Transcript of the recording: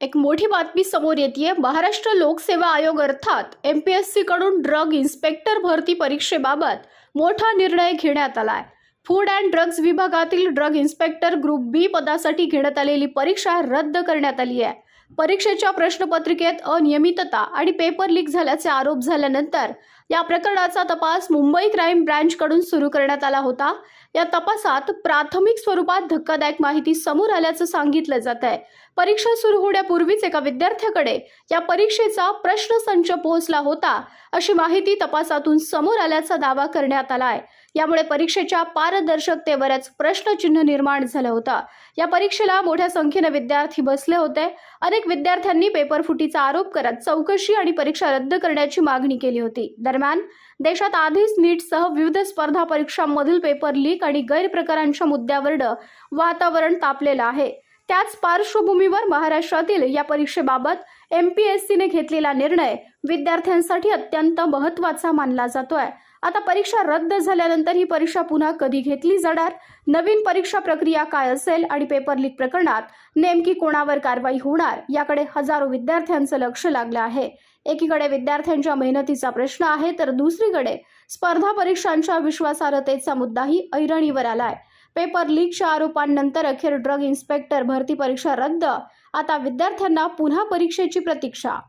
एक मोठी बातमी समोर येते। महाराष्ट्र लोकसेवा आयोग अर्थात MPSC कडून ड्रग इन्स्पेक्टर भरती परीक्षेबाबत मोठा निर्णय घेण्यात आलाय। फूड अँड ड्रग्ज विभागातील ड्रग इन्स्पेक्टर ग्रुप बी पदासाठी घेण्यात आलेली परीक्षा रद्द करण्यात आली आहे। परीक्षेच्या प्रश्नपत्रिकेत अनियमितता आणि पेपर लीक झाल्याचे आरोप झाल्यानंतर या प्रकरणाचा तपास मुंबई क्राईम ब्रांच कडून सुरू करण्यात आला होता। या तपासात प्राथमिक स्वरूपात धक्कादायक माहिती समोर आल्याचं सांगितलं जात आहे। परीक्षा सुरू होण्यापूर्वीच एका विद्यार्थ्याकडे या परीक्षेचा प्रश्नसंच पोहोचला होता अशी माहिती तपासातून समोर आल्याचा दावा करण्यात आला आहे। यामुळे परीक्षेच्या पारदर्शकतेवरच प्रश्नचिन्ह निर्माण झालं होतं। या परीक्षेला मोठ्या संख्येने विद्यार्थी बसले होते। अनेक विद्यार्थ्यांनी पेपर फुटीचा आरोप करत चौकशी आणि परीक्षा रद्द करण्याची मागणी केली होती। दरम्यान देशात आधीच नीटसह विविध स्पर्धा परीक्षांमधील पेपर लीक आणि गैरप्रकारांच्या मुद्द्यावर वातावरण तापलेलं आहे। त्याच पार्श्वभूमीवर महाराष्ट्रातील या परीक्षेबाबत MPSCने घेतलेला निर्णय विद्यार्थ्यांसाठी अत्यंत महत्त्वाचा मानला जातोय। आता परीक्षा रद्द झाल्यानंतर ही परीक्षा पुन्हा कधी घेतली जाणार, नवीन परीक्षा प्रक्रिया काय असेल आणि पेपर लीक प्रकरणात नेमकी कोणावर कारवाई होणार याकडे हजारो विद्यार्थ्यांचं लक्ष लागलं आहे। एकीकडे विद्यार्थ्यांच्या मेहनतीचा प्रश्न आहे, तर दुसरीकडे स्पर्धा परीक्षांच्या विश्वासार्हतेचा मुद्दाही ऐरणीवर आलाय। पेपर लीकच्या आरोपांनंतर अखेर ड्रग इन्स्पेक्टर भरती परीक्षा रद्द। आता विद्यार्थ्यांना पुन्हा परीक्षेची प्रतीक्षा।